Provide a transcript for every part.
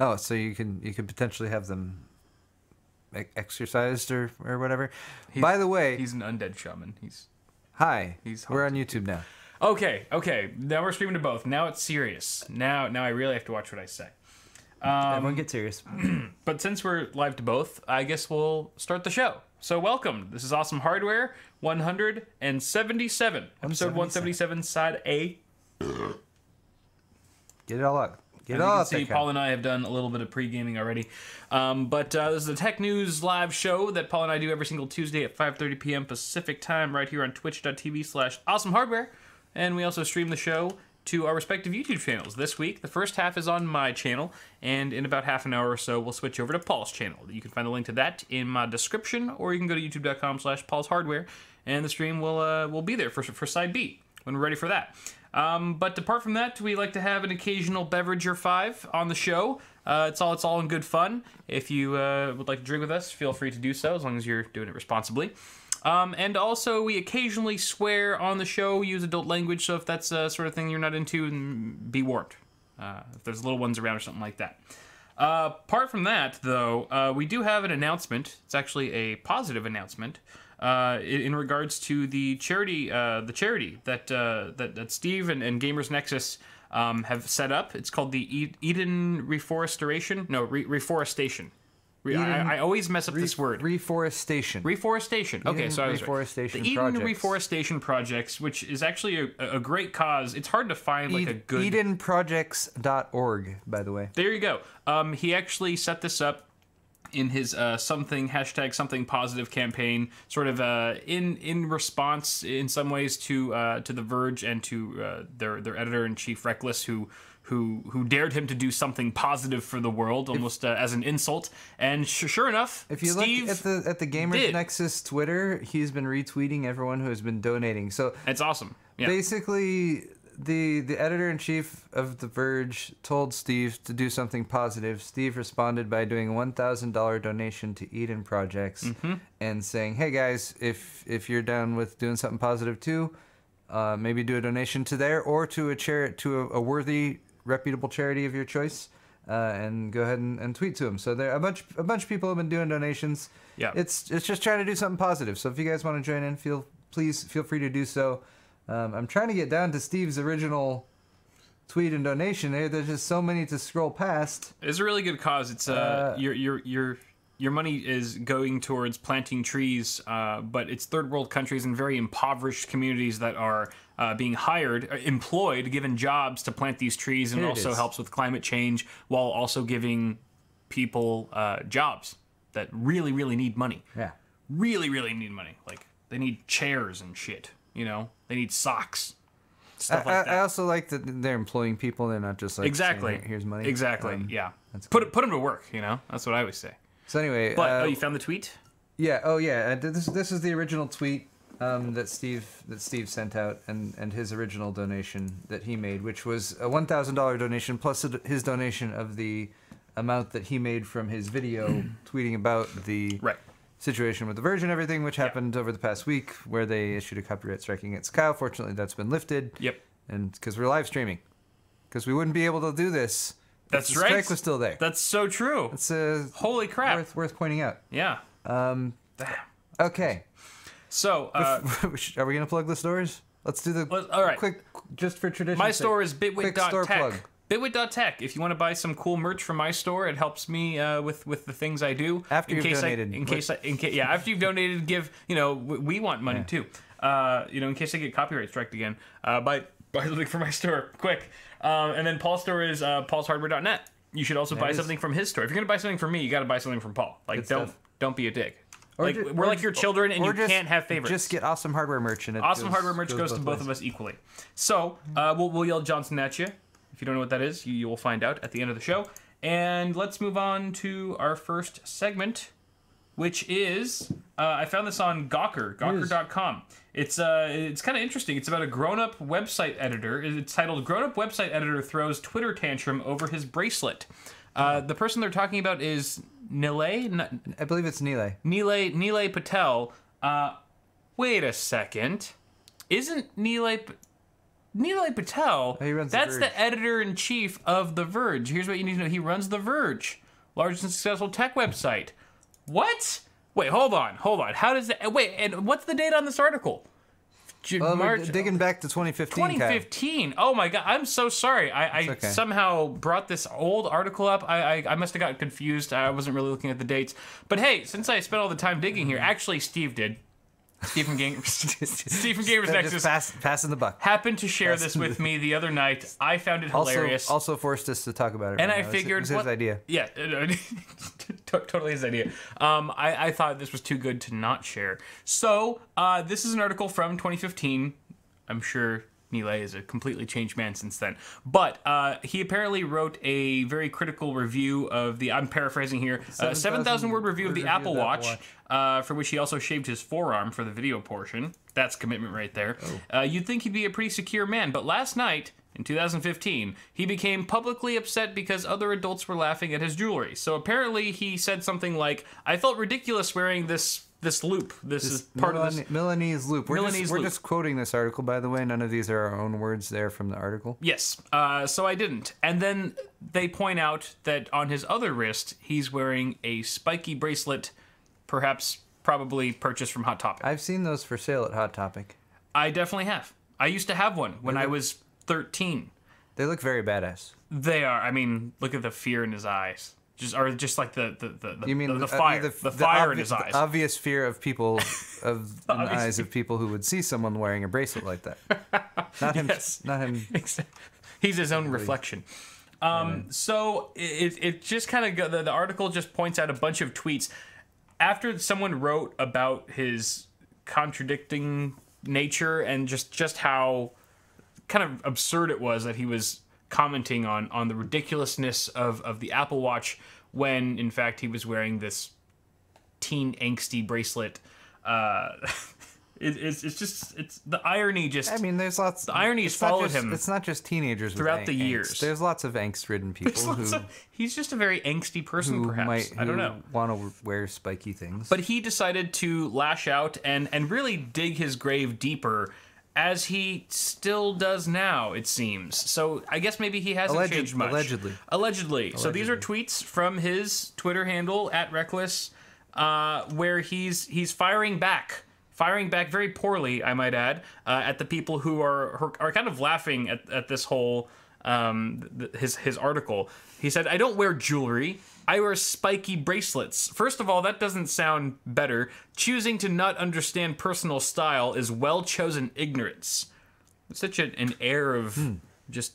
Oh, so you could potentially have them exercised or whatever. By the way, he's an undead shaman. We're on YouTube now. Okay. Now we're streaming to both. Now it's serious. Now I really have to watch what I say. Everyone get serious. But since we're live to both, I guess we'll start the show. So welcome. This is Awesome Hardware 177. Episode 177, Side A. Get it all up. As you can see, Paul and I have done a little bit of pre-gaming already. But this is a tech news live show that Paul and I do every single Tuesday at 5:30 p.m. Pacific time right here on twitch.tv/awesomehardware. And we also stream the show to our respective YouTube channels. This week, the first half is on my channel, and in about half an hour or so, we'll switch over to Paul's channel. You can find the link to that in my description, or you can go to youtube.com/paulshardware, and the stream will be there for Side B when we're ready for that. But apart from that, we like to have an occasional beverage or five on the show. It's all in good fun. If you would like to drink with us, feel free to do so, as long as you're doing it responsibly. And also, we occasionally swear on the show, use adult language, so if that's a sort of thing you're not into, be warned. If there's little ones around or something like that. Apart from that, though, we do have an announcement. It's actually a positive announcement. In regards to the charity that Steve and Gamers Nexus have set up. It's called the Eden Reforestation. No, Reforestation. I always mess up this word. Reforestation. Reforestation. Okay, Eden so I was Reforestation right. The Eden Projects. Reforestation Projects, which is actually a great cause. It's hard to find like a good... EdenProjects.org, by the way. There you go. He actually set this up in his something positive campaign, sort of in response in some ways to The Verge and to their editor-in-chief Reckless, who dared him to do something positive for the world, almost as an insult. And sure enough, if you Steve look at the Gamers Nexus Twitter, he's been retweeting everyone who has been donating. So it's awesome. Yeah. Basically, the editor-in-chief of The Verge told Steve to do something positive. Steve responded by doing a $1,000 donation to Eden Projects and saying, "Hey guys, if you're down with doing something positive too, maybe do a donation to there or to a worthy, reputable charity of your choice, and go ahead and tweet to him." So there a bunch of people have been doing donations. Yeah, it's just trying to do something positive. So if you guys want to join in, please feel free to do so. I'm trying to get down to Steve's original tweet and donation. There's just so many to scroll past. It's a really good cause. It's your money is going towards planting trees, but it's third world countries and very impoverished communities that are being employed, given jobs to plant these trees, and also helps with climate change while also giving people jobs that really, really need money. Yeah. Really, really need money. Like, they need chairs and shit, you know? They need socks. Stuff like that. I also like that they're employing people. They're not just like saying, here's money. Exactly. Yeah. Cool. Put them to work. You know. That's what I always say. So anyway, but you found the tweet? Yeah. Oh yeah. This is the original tweet that Steve sent out, and his original donation that he made, which was a $1,000 donation plus his donation of the amount that he made from his video tweeting about the situation with The Verge and everything, which happened over the past week, where they issued a copyright strike against Kyle. Fortunately, that's been lifted. Yep. And because we're live streaming, because we wouldn't be able to do this. That's right. The strike was still there. That's so true. It's holy crap. Worth pointing out. Yeah. Okay. So, are we gonna plug the stores? Let's do the all right. Quick, just for tradition. My store is bitwit.tech. Bitwit.tech. If you want to buy some cool merch from my store, it helps me with the things I do. After you've donated. After you've donated, give, we want money too. In case I get copyright striked again. Buy something from my store, quick. And then Paul's store is paulshardware.net. You should also buy something from his store. If you're gonna buy something from me, you got to buy something from Paul. Like, don't be a dick. We're like your children, and you can't have favorites. Just get Awesome Hardware merch, and Awesome Hardware merch goes to both of us equally. So we'll yell Johnson at you. If you don't know what that is, you will find out at the end of the show. And let's move on to our first segment, which is I found this on Gawker.com. It's kind of interesting. It's about a grown-up website editor. It's titled "Grown-up Website Editor Throws Twitter Tantrum Over His Bracelet." The person they're talking about is Nilay. I believe it's Nilay. Nilay Patel. Wait a second. Isn't Nilay Nilay Patel, he runs that's The the Verge. editor-in-chief of The Verge. Here's what you need to know. He runs The Verge, largest and successful tech website. What? Wait, hold on. How does that... Wait, and what's the date on this article? We're digging back to 2015. 2015. Oh my god, I'm so sorry. I okay. somehow brought this old article up. I must have gotten confused. I wasn't really looking at the dates. But hey, since I spent all the time digging here, actually Steve did. Steve from Gamers Nexus just passing the buck. happened to share this with me the other night. I found it hilarious. Also forced us to talk about it. And right I now. figured, it was his idea. Yeah, totally his idea. I thought this was too good to not share. So this is an article from 2015. I'm sure Nilay is a completely changed man since then. But he apparently wrote a very critical review of the, I'm paraphrasing here, 7,000 word review of the Apple Watch, for which he also shaved his forearm for the video portion. That's commitment right there. You'd think he'd be a pretty secure man, but last night, in 2015, he became publicly upset because other adults were laughing at his jewelry. So apparently he said something like, I felt ridiculous wearing this loop. This is part of this. Milanese loop. We're Loop. just quoting this article, by the way. None of these are our own words there from the article. Yes. So I didn't. And then they point out that on his other wrist, he's wearing a spiky bracelet, probably purchased from Hot Topic. I've seen those for sale at Hot Topic. I definitely have. I used to have one when I was 13. They look very badass. They are. I mean, look at the fear in his eyes. Just like the You mean the fire, the fire in his eyes. The obvious fear of people, in the eyes of people who would see someone wearing a bracelet like that. Not him. Yes. Not him. He's his own reflection. So it just kind of the article just points out a bunch of tweets after someone wrote about his contradicting nature and just how kind of absurd it was that he was commenting on the ridiculousness of the Apple Watch when in fact he was wearing this teen angsty bracelet. It's the irony just. I mean, there's lots. The irony has followed him. It's not just teenagers throughout with the angst. years. There's lots of angst-ridden people he's just a very angsty person, perhaps. I don't know. Want to wear spiky things. But he decided to lash out and really dig his grave deeper, as he still does now, it seems. So I guess maybe he hasn't changed much. Allegedly. So these are tweets from his Twitter handle @Reckless, where he's firing back very poorly, I might add, at the people who are kind of laughing at this whole his article. He said, "I don't wear jewelry. I wear spiky bracelets. First of all, that doesn't sound better. Choosing to not understand personal style is well-chosen ignorance." It's such an air of just,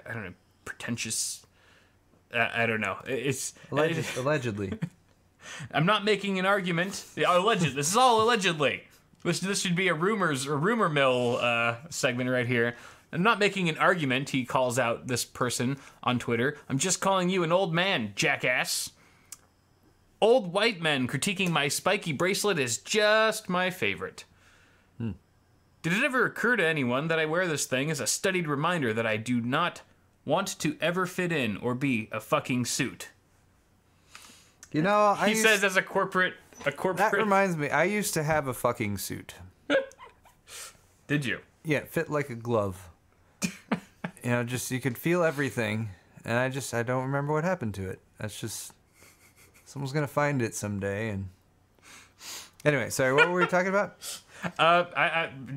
I don't know, pretentious. I don't know. It's Allegedly. I'm not making an argument. Alleged. This is all allegedly. This should be a rumor mill segment right here. I'm not making an argument, he calls out this person on Twitter. I'm just calling you an old man, jackass. Old white men critiquing my spiky bracelet is just my favorite. Did it ever occur to anyone that I wear this thing as a studied reminder that I do not want to ever fit in or be a fucking suit? You know, he says as a corporate. That reminds me, I used to have a fucking suit. Did you? Yeah, it fit like a glove. You know, just you could feel everything, and I don't remember what happened to it. That's just someone's gonna find it someday. And anyway, sorry, what were we talking about?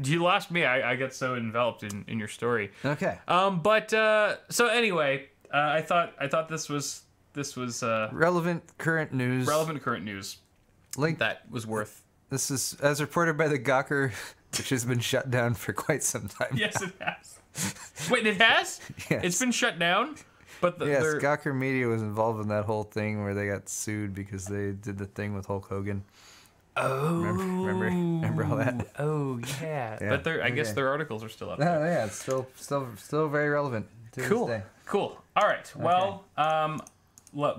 You lost me. I got so enveloped in your story. Okay. So anyway, I thought this was relevant current news. Relevant current news. Link that was worth. This is as reported by the Gawker, which has been shut down for quite some time. Yes, now. it has. Wait, it has? Yes. It's been shut down? But yes, Gawker Media was involved in that whole thing where they got sued because they did the thing with Hulk Hogan. Oh. Remember all that? Oh, yeah. But I guess their articles are still up No, there. yeah, it's still very relevant to Cool. this day. Cool. All right. Well,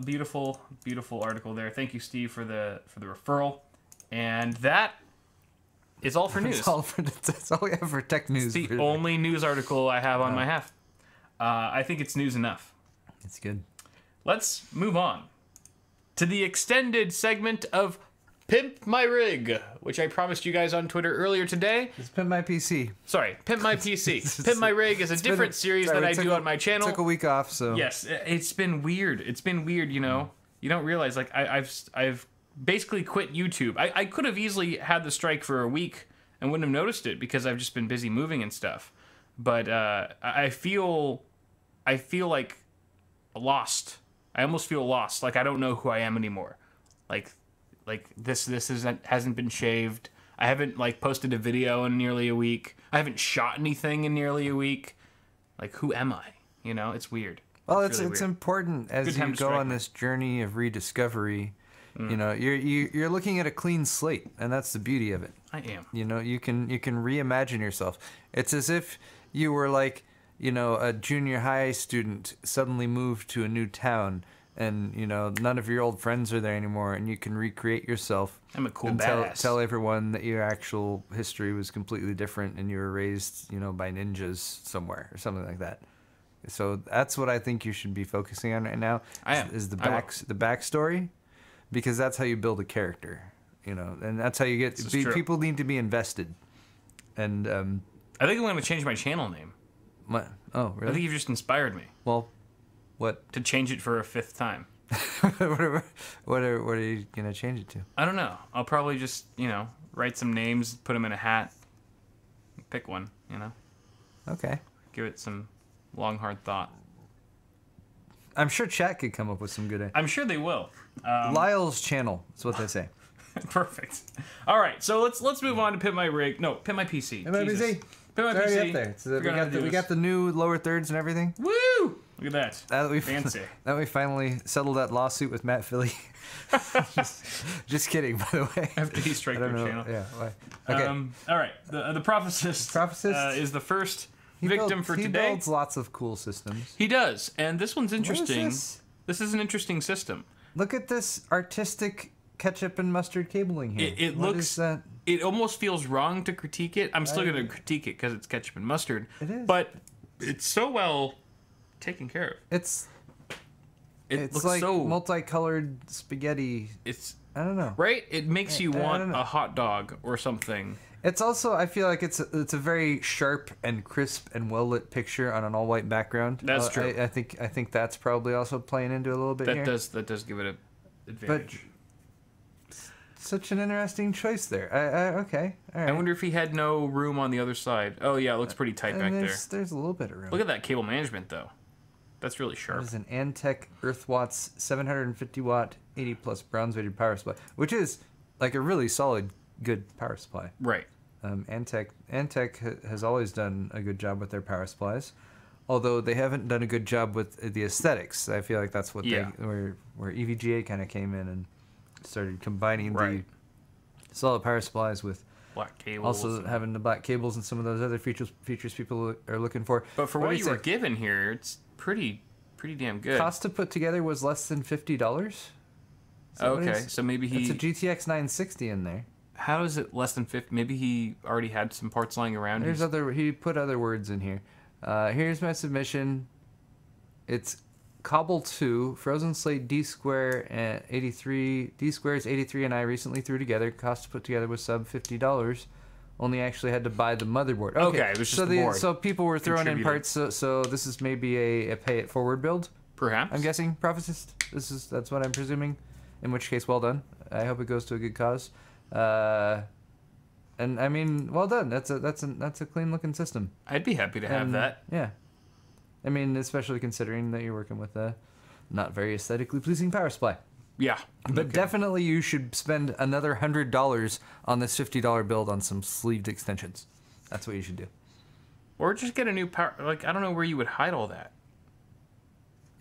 beautiful article there. Thank you, Steve, for the referral. And that is all for news. That's all we have for tech news. It's the only news article I have on my half. I think it's news enough. It's good. Let's move on to the extended segment of Pimp My Rig, which I promised you guys on Twitter earlier today. It's PimpMyPC. Sorry, Pimp My PC. Pimp My Rig is a different series that I do on my channel. Took a week off, so yes, it's been weird. It's been weird, you know. You don't realize, like, I've basically quit YouTube. I could have easily had the strike for a week and wouldn't have noticed it because I've just been busy moving and stuff. But I feel like lost. I almost feel lost. Like I don't know who I am anymore. Like this hasn't been shaved. I haven't like posted a video in nearly a week. I haven't shot anything in nearly a week. Like who am I? You know, it's weird. Well, it's important as you go on this journey of rediscovery. You know, you're looking at a clean slate, and that's the beauty of it. I am. You know, you can reimagine yourself. It's as if you were like, you know, a junior high student suddenly moved to a new town, and you know none of your old friends are there anymore, and you can recreate yourself. I'm a cool and badass. Tell everyone that your actual history was completely different, and you were raised, you know, by ninjas somewhere or something like that. So that's what I think you should be focusing on right now. Is the backstory, because that's how you build a character, you know, and that's how you get people need to be invested. And I think I'm going to change my channel name. What? Oh, really? I think you've just inspired me. Well, what? To change it for a 5th time. What are you gonna change it to? I don't know. I'll probably just, you know, write some names, put them in a hat, pick one, you know. Okay. Give it some long, hard thought. I'm sure chat could come up with some good. I'm sure they will. Lyle's channel is what they say. Perfect. All right, so let's move on to Pimp My Rig. No, Pimp My PC. PimpMyPC. PimpMyPC. Up there. So we got the new lower thirds and everything. Woo! Look at that. Fancy. Now we finally settled that lawsuit with Matt Philly. just kidding, by the way. After he striked their channel. Yeah. Why? Okay. All right. The Prophesist is the first victim for today. He builds lots of cool systems. He does, and this one's interesting. What is this? This is an interesting system. Look at this artistic ketchup and mustard cabling here. It what looks. Is that? It almost feels wrong to critique it. I'm still going to critique it because it's ketchup and mustard. It is. But it's so well taken care of. It looks like so multicolored spaghetti. I don't know. Right? It makes you want a hot dog or something. It's also, I feel like it's a very sharp and crisp and well lit picture on an all white background. That's true. I think that's probably also playing into a little bit here. That does give it an advantage. But such an interesting choice there. Okay. All right. I wonder if he had no room on the other side. Oh yeah, it looks pretty tight back there. There's a little bit of room. Look at that cable management though. That's really sharp. This is an Antec Earthwatts 750 watt 80 plus bronze weighted power supply, which is like a really solid, good power supply. Right. Antec has always done a good job with their power supplies, although they haven't done a good job with the aesthetics. I feel like that's what where EVGA kind of came in and started combining the solid power supplies with black cables. Also having the black cables and some of those other features people are looking for. But for what you were given here, it's pretty damn good. Cost to put together was less than $50. Okay, so maybe it's a GTX 960 in there. How is it less than 50? Maybe he already had some parts lying around. He put other words in here. Here's my submission. It's Cobble 2, Frozen Slate D Square and 83. D Square's 83 and I recently threw together. Cost to put together was sub $50. Only actually had to buy the motherboard. Okay, it was just the board. So people were throwing in parts. So this is maybe a pay it forward build. Perhaps. I'm guessing Prophesist. That's what I'm presuming. In which case, well done. I hope it goes to a good cause. And I mean, well done. That's a clean looking system. I'd be happy to have that. Yeah. I mean, especially considering that you're working with a not very aesthetically pleasing power supply. Yeah. But definitely you should spend another $100 on this $50 build on some sleeved extensions. That's what you should do. Or just get a new power. Like, I don't know where you would hide all that.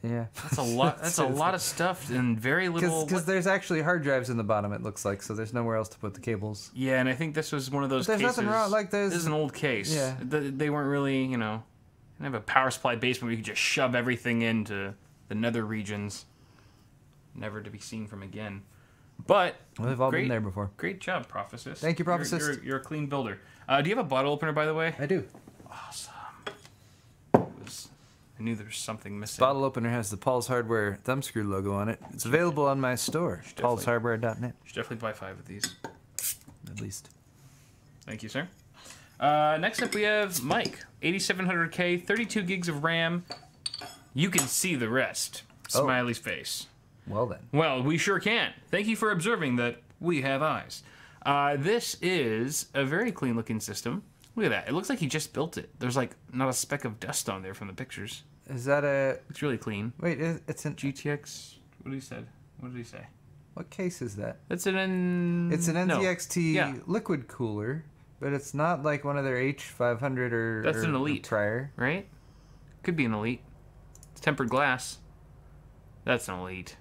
Yeah. That's a lot. That's a lot of stuff and very little. Because there's actually hard drives in the bottom, it looks like, so there's nowhere else to put the cables. Yeah, and I think this was one of those cases. There's nothing wrong. Like this is an old case. Yeah. They weren't really, you know, didn't have a power supply basement where you could just shove everything into the nether regions, never to be seen from again. But we've all been there before. Great job, Prophesist. Thank you, Prophesist. You're a clean builder. Do you have a bottle opener, by the way? I do. Awesome. I knew there was something missing. Bottle opener has the Paul's Hardware thumbscrew logo on it. It's available on my store, paulshardware.net. Should definitely buy 5 of these. At least. Thank you, sir. Next up we have Mike. 8700K, 32 gigs of RAM. You can see the rest. Smiley's face. Well then. Well, we sure can. Thank you for observing that we have eyes. This is a very clean looking system. Look at that. It looks like he just built it. There's like not a speck of dust on there from the pictures. Is that a... It's really clean. Wait, it's an... GTX... What did he say? What did he say? What case is that? It's an It's an NZXT Yeah. liquid cooler, but it's not like one of their H500 or... That's an Elite. Prior. Right? Could be an Elite. It's tempered glass. That's an Elite.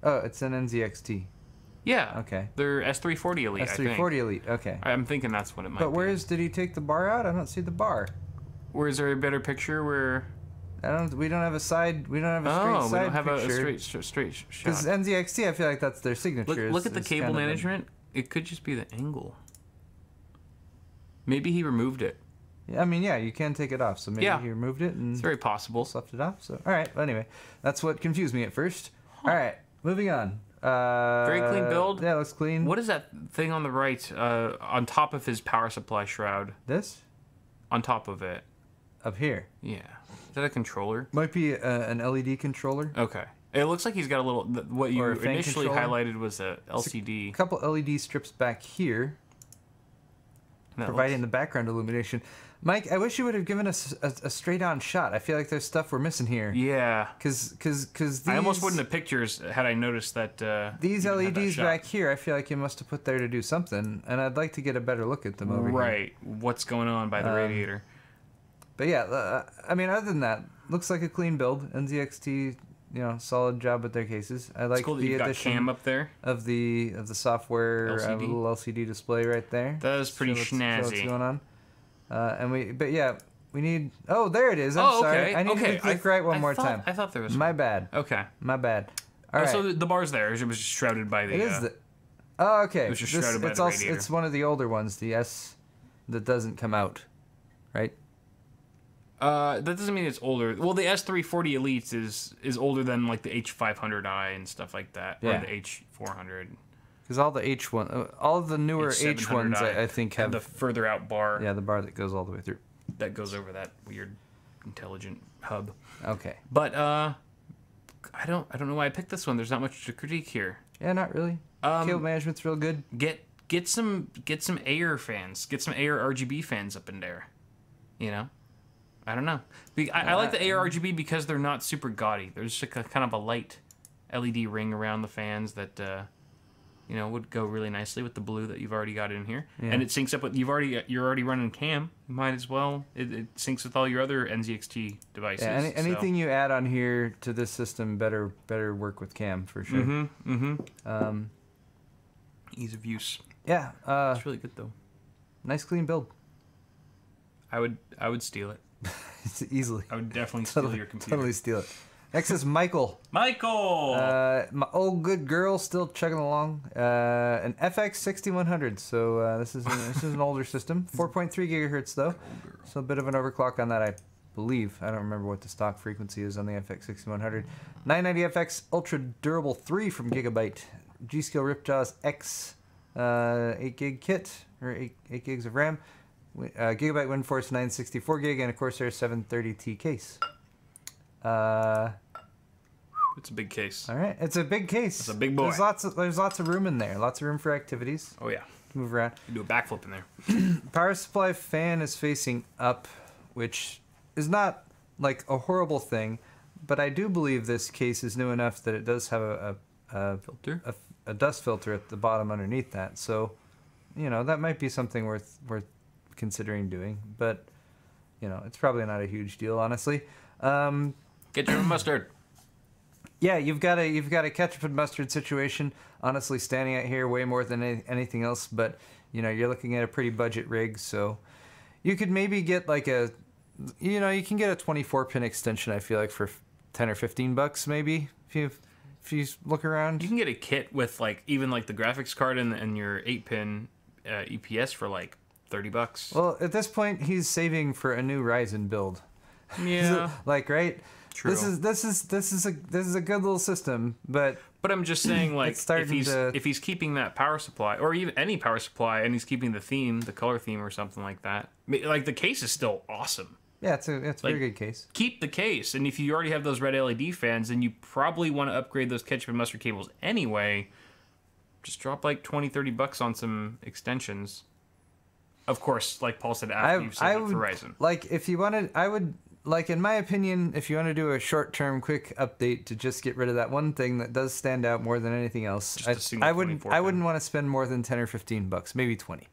Oh, it's an NZXT. Yeah. Okay. They're S340 Elite, I think. S340 Elite, okay. I'm thinking that's what it might be. But did he take the bar out? I don't see the bar. Where is there a better picture where... We don't have a side. We don't have a straight side we don't have picture. a straight shot. Because NZXT, I feel like that's their signature. Look at the cable management. It could just be the angle. Maybe he removed it. Yeah, I mean, yeah, you can take it off. So maybe he removed it and it's very possible. Left it off. So all right. Well, anyway, that's what confused me at first. All right, moving on. Very clean build. Yeah, looks clean. What is that thing on the right? On top of his power supply shroud. This? On top of it. Up here. Yeah. Is that a controller? Might be an LED controller. Okay. It looks like he's got a little... What you initially controller. highlighted was a LCD. A couple LED strips back here, providing the background illumination. Mike, I wish you would have given us a straight-on shot. I feel like there's stuff we're missing here. Yeah. Because these... I almost wouldn't have pictures had I noticed that... these LEDs back here, I feel like you must have put there to do something, and I'd like to get a better look at them over here. Right. What's going on by the radiator. But yeah, I mean, other than that, looks like a clean build. NZXT, solid job with their cases. I like cool that the you've got addition cam up there of the software LCD. little LCD display right there. That is pretty Show snazzy. what's going on? We need. Oh, there it is. I'm sorry. Okay. I need to click right one more time. I thought there was. My bad. Okay. My bad. All right. So the bar's there. It was just shrouded by the. It is the. Oh, okay. It was just shrouded by the radiator. It's one of the older ones, the S, that doesn't come out, right? That doesn't mean it's older. Well, the S340 Elites is older than like the H500i and stuff like that, or the H400. Because all the H1, all of the newer H1s, I think have the further out bar. Yeah, the bar that goes all the way through. That goes over that weird, intelligent hub. Okay. But I don't know why I picked this one. There's not much to critique here. Yeah, not really. Cable management's real good. Get some Air fans. Get some Air RGB fans up in there. I don't know. I like the AR RGB because they're not super gaudy. There's just kind of a light LED ring around the fans that would go really nicely with the blue that you've already got in here. Yeah. And it syncs up with you're already running cam. You might as well. It syncs with all your other NZXT devices. Yeah, anything you add on here to this system better work with cam for sure. Ease of use. Yeah. It's really good though. Nice clean build. I would steal it. Easily. I would definitely steal your computer. Totally steal it. Next is Michael. Michael! My old good girl still chugging along. An FX 6100. So this is an older system. 4.3 gigahertz though. So a bit of an overclock on that, I believe. I don't remember what the stock frequency is on the FX 6100. 990FX Ultra Durable 3 from Gigabyte. G-Skill Ripjaws X 8 gig kit, or 8 gigs of RAM. Gigabyte WindForce 964 gig and a Corsair 730T case. It's a big case. All right, it's a big case. It's a big boy. There's lots of room in there. Lots of room for activities. Oh yeah. Move around. You do a backflip in there. Power supply fan is facing up, which is not like a horrible thing, but I do believe this case is new enough that it does have a filter, a dust filter at the bottom underneath that. So, that might be something worth considering doing, but it's probably not a huge deal, honestly. Get your mustard. Yeah, you've got a ketchup and mustard situation. Honestly, standing out here way more than anything else, but you're looking at a pretty budget rig, so you could maybe get like you can get a 24-pin extension. I feel like for $10 or $15 maybe if you look around. You can get a kit with even the graphics card and your 8-pin EPS for $30. Well, at this point, he's saving for a new Ryzen build. Yeah. Like, right? True. This is a good little system, but I'm just saying, like, if he's keeping that power supply, or even any power supply, and he's keeping the theme, the color theme, or something like that, like, the case is still awesome. Yeah, it's a very good case. Keep the case, and if you already have those red LED fans, then you probably want to upgrade those ketchup and mustard cables anyway. Just drop like $20-$30 on some extensions. Of course, like Paul said, after you've set up Verizon. Like, if you wanted, I would, like, in my opinion, if you want to do a short-term, quick update to just get rid of that one thing that does stand out more than anything else, I wouldn't want to spend more than $10 or $15, maybe 20.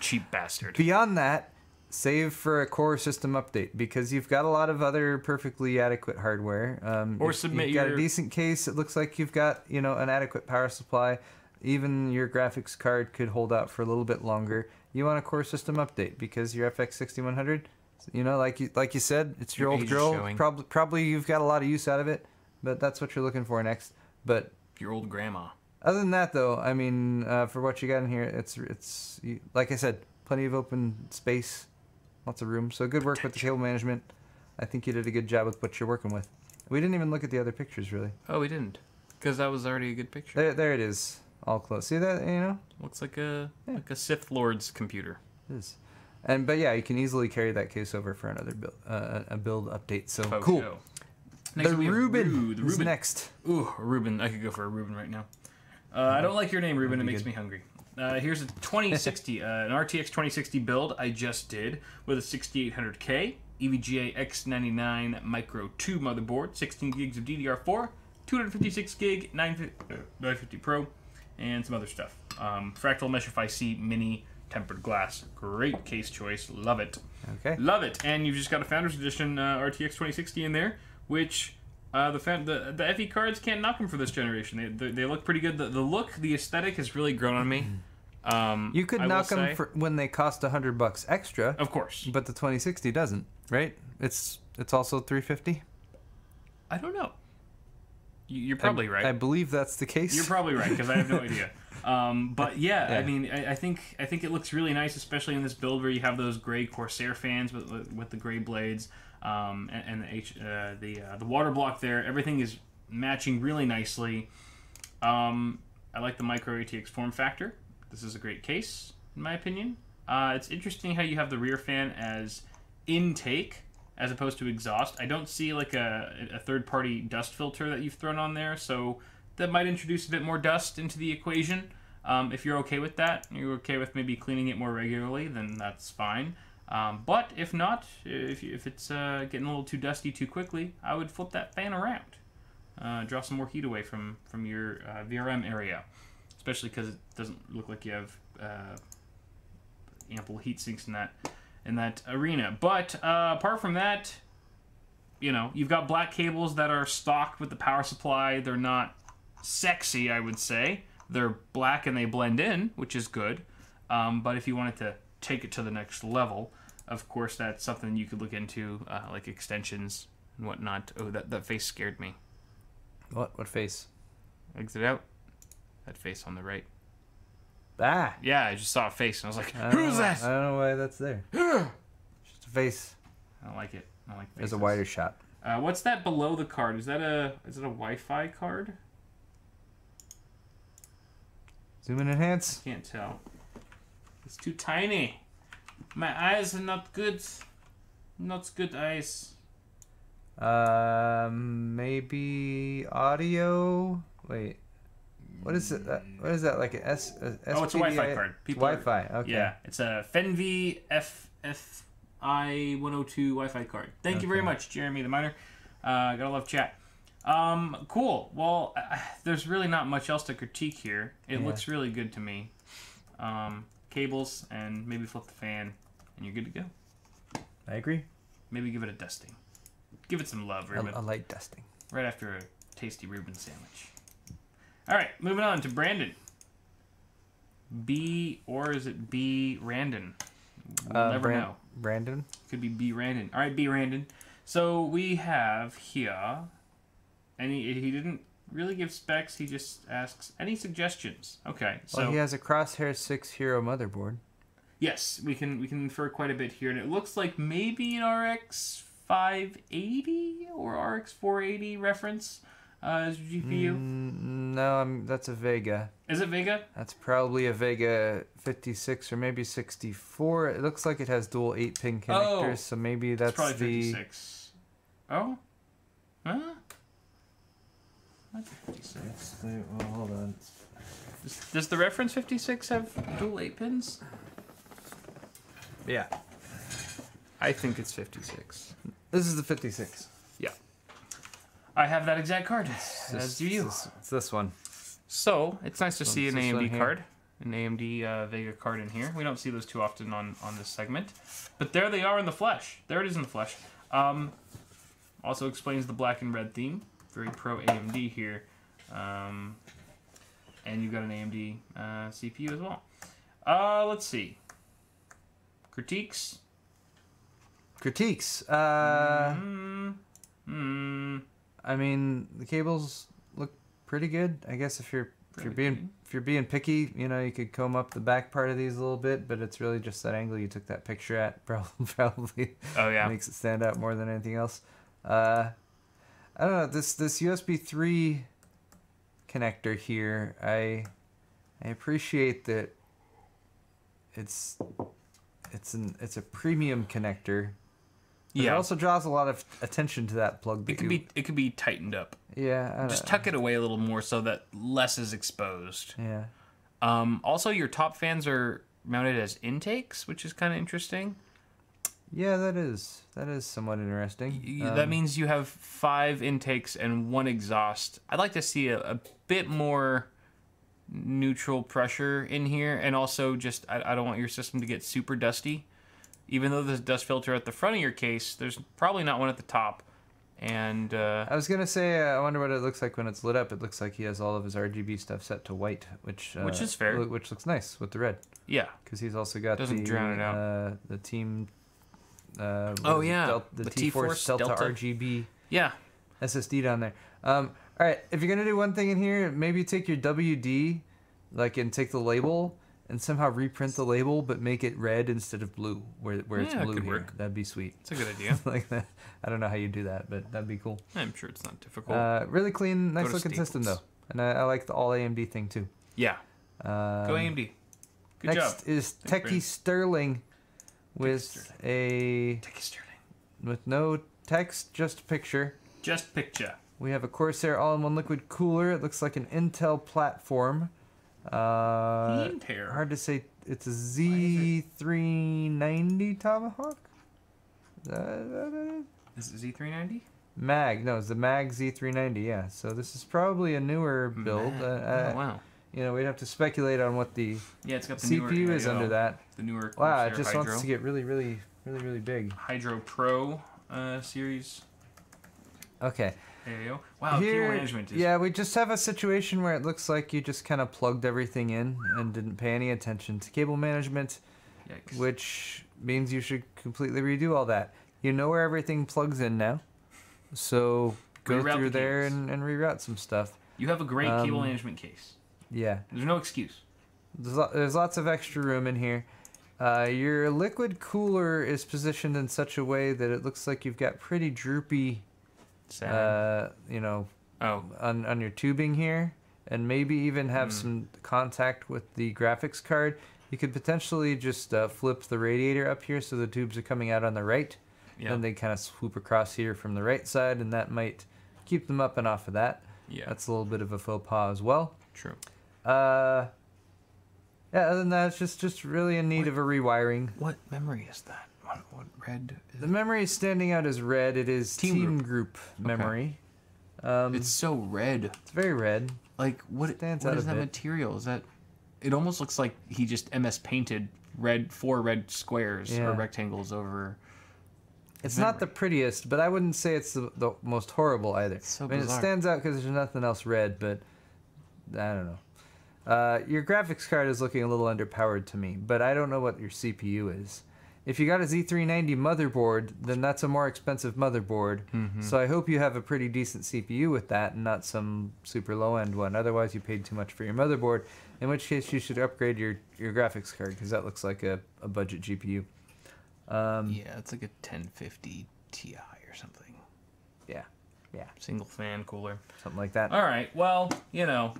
Cheap bastard. Beyond that, save for a core system update, because you've got a lot of other perfectly adequate hardware. Or you've got a decent case. It looks like you've got, an adequate power supply. Even your graphics card could hold out for a little bit longer. You want a core system update because your FX 6100, like you said, it's your old girl. Probably you've got a lot of use out of it, but that's what you're looking for next. But your old grandma. Other than that, though, I mean, for what you got in here, it's like I said, plenty of open space. Lots of room. So good work with the cable management. I think you did a good job with what you're working with. We didn't even look at the other pictures, really. Oh, we didn't. Because that was already a good picture. There it is. All close. See that, Looks like a Sith Lord's computer. It is. But yeah, you can easily carry that case over for another build, a build update. So cool. Next the Rubin is next. Ooh, Rubin. I could go for a Rubin right now. I don't like your name, Rubin. It makes me hungry. Here's a 2060, an RTX 2060 build I just did with a 6800K EVGA X99 Micro 2 motherboard, 16 gigs of DDR4, 256 gig 950 Pro, and some other stuff. Fractal Meshify C Mini tempered glass. Great case choice. Love it. Okay. Love it. And you've just got a Founders Edition RTX 2060 in there, which the FE cards can't knock them for this generation. They look pretty good. The look, the aesthetic has really grown on me. You could knock them for when they cost $100 extra. Of course. But the 2060 doesn't, right? It's also $350. I don't know. You're probably right. I believe that's the case. You're probably right, because I have no idea. But yeah, I mean, I think it looks really nice, especially in this build where you have those gray Corsair fans with the gray blades, and the water block there. Everything is matching really nicely. I like the micro ATX form factor. This is a great case, in my opinion. It's interesting how you have the rear fan as intake as opposed to exhaust. I don't see like a third-party dust filter that you've thrown on there, so that might introduce a bit more dust into the equation. If you're okay with that, you're okay with maybe cleaning it more regularly, then that's fine. But if not, if it's getting a little too dusty too quickly, I would flip that fan around. Draw some more heat away from your VRM area, especially because it doesn't look like you have ample heat sinks in that arena. But apart from that, you've got black cables that are stocked with the power supply. They're not sexy, I would say. They're black and they blend in, which is good. But if you wanted to take it to the next level, of course, that's something you could look into, like extensions and whatnot. Oh, that face scared me. What face? Exit out. That face on the right. Ah! Yeah, I just saw a face and I was like, who's that? I don't know why that's there. Just a face. I don't like it. I don't like faces. There's a wider shot. What's that below the card? Is it a Wi-Fi card? Zoom and enhance. I can't tell. It's too tiny. My eyes are not good. Not good eyes. Maybe audio. Wait. What is it? What is that? Like an SPDI? Oh, it's a Wi-Fi card. Wi-Fi. Okay. Yeah, it's a Fenvi FFI 102 Wi-Fi card. Thank you very much, Jeremy the Miner. Gotta love chat. Cool. Well, there's really not much else to critique here. It looks really good to me. Cables and maybe flip the fan, and you're good to go. I agree. Maybe give it a dusting. Give it some love, Rubin. A light dusting. Right after a tasty Rubin sandwich. All right, moving on to Brandon. Or is it B. Randon? We'll never know. Brandon? Could be B. Randon. All right, B. Randon. So we have here, and he didn't really give specs. He just asks, any suggestions? Okay, so... Well, he has a Crosshair 6 Hero motherboard. Yes, we can infer quite a bit here, and it looks like maybe an RX 580 or RX 480 reference as your GPU? No, that's a Vega. Is it Vega? That's probably a Vega 56 or maybe 64. It looks like it has dual 8-pin connectors, so maybe that's probably the... 56. Oh? Huh? That's 56. Well, hold on. Does the reference 56 have dual 8 pins? Yeah. I think it's 56. This is the 56. Yeah. I have that exact card, as do you. It's this one. So, it's nice to see an this one AMD here. card. An AMD Vega card in here. We don't see those too often on this segment. But there they are in the flesh. There it is in the flesh. Also explains the black and red theme. Very pro AMD here. And you've got an AMD CPU as well. Let's see. Critiques. I mean, the cables look pretty good. I guess if you're being picky, you know, you could comb up the back part of these a little bit, but it's really just that angle you took that picture at probably makes it stand out more than anything else. I don't know, this USB 3 connector here, I appreciate that it's a premium connector. But it also draws a lot of attention to that plug. It could be tightened up. Yeah. Just tuck it away a little more so that less is exposed. Yeah. Also, your top fans are mounted as intakes, which is kind of interesting. Yeah, that is somewhat interesting. That means you have 5 intakes and 1 exhaust. I'd like to see a bit more neutral pressure in here, and also just I don't want your system to get super dusty. Even though there's a dust filter at the front of your case, there's probably not one at the top. And I was gonna say, I wonder what it looks like when it's lit up. It looks like he has all of his RGB stuff set to white, which is fair. Which looks nice with the red. Yeah, because he's also got doesn't drown it out. The team. The T-Force Delta RGB. Yeah, SSD down there. All right, if you're gonna do one thing in here, maybe take your WD, and take the label and somehow reprint the label, but make it red instead of blue, where it's blue could here. work. That'd be sweet. It's a good idea. Like that. I don't know how you do that, but that'd be cool. I'm sure it's not difficult. Really clean, nice looking Staples. system though, and I like the all AMD thing too. Yeah. Go AMD. Good job. Next is Techie Sterling with with no text, just a picture. Just picture. We have a Corsair all-in-one liquid cooler. It looks like an Intel platform. Intel. Hard to say. It's a Z390 Tomahawk. Is it Z390? Mag. No, it's the Mag Z390. Yeah. So this is probably a newer build. Oh wow. You know, we'd have to speculate on what the it's got the CPU newer, is under that. The newer. Wow, it Corsair just Hydro. wants to get really big. Hydro Pro series. Okay. There you go. Wow, Here, cable management is... Yeah, we just have a situation where it looks like you just kind of plugged everything in and didn't pay any attention to cable management, Yikes. which means you should completely redo all that. You know where everything plugs in now, so go Reroute through the there cables. and reroute some stuff. You have a great cable management case. Yeah. There's no excuse. There's lots of extra room in here. Your liquid cooler is positioned in such a way that it looks like you've got pretty droopy, on your tubing here, and maybe even have some contact with the graphics card. You could potentially just flip the radiator up here so the tubes are coming out on the right. Yeah. And they kind of swoop across here from the right side, and that might keep them up and off of that. Yeah. That's a little bit of a faux pas as well. True. Other than that, it's just really in need of a rewiring. What memory is that? What red is The memory is standing out as red. It is Team Group memory. it's so red. It's very red. Like, what is that material? Is that... It almost looks like he just MS painted 4 red squares or rectangles over... It's not the prettiest, but I wouldn't say it's the most horrible either. It's so bizarre. It stands out because there's nothing else red, but I don't know. Your graphics card is looking a little underpowered to me, but I don't know what your CPU is. If you got a Z390 motherboard, then that's a more expensive motherboard. So I hope you have a pretty decent CPU with that and not some super low-end one. Otherwise, you paid too much for your motherboard, in which case you should upgrade your graphics card because that looks like a budget GPU. it's like a 1050 Ti or something. Yeah. Yeah. Single fan cooler. Something like that. All right. Well, you know,